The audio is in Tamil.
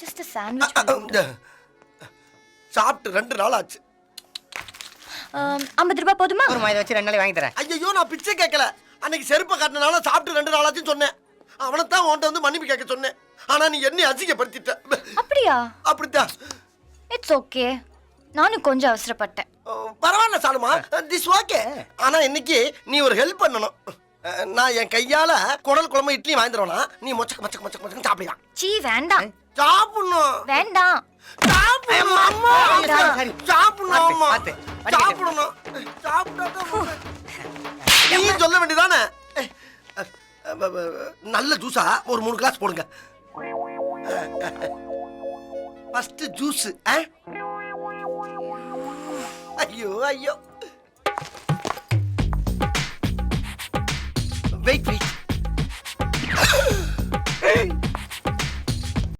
Just sandwich. சாப்பிட்டு 2 நாள் ஆச்சு. 50 ரூபாய் போதுமா? ஒரு இதை வச்சு 2 நாளைக்கு வாங்கி தரேன். ஐயோ நான் பிச்சை கேட்கல. அன்னைக்கு செருப்பை காட்டினால சாப்பிட்டு 2 நாள் ஆச்சுன்னு சொன்னேன். அவனைத்தான் உன்கிட்ட வந்து மன்னிப்பு கேட்க சொன்னேன். ஆனா நீ என்னை அசிங்கப்படுத்திட்ட. அப்படியா? அப்படித்தான். It's okay. நானும் கொஞ்சம் அவசரப்பட்டேன். பரவாயில்ல சாலுமா, திஸ் ஓகே. ஆனா இன்னைக்கு நீ ஒரு ஹெல்ப் பண்ணணும். நான் என் கையால குடல் குழம்பு இட்லி வாங்கி தருவேனா, நீ மொச்சக்க மொச்சக்க மொச்சக்க மொச்சக்க சாப்பிடலாம். சீ வேண்டாம். சாப்பிடணும். வேண்டாம். சாப்பிடணும் அம்மா. சரி. சாப்பிடணும் அம்மா. பாத்து. சாப்பிடணும். சாப்பிடாத நீ சொல்ல வேண்டியதானே. நல்ல ஜூஸா ஒரு 3 கிளாஸ் போடுங்க. First juice. ஐயோ ஐயோ. Wait wait.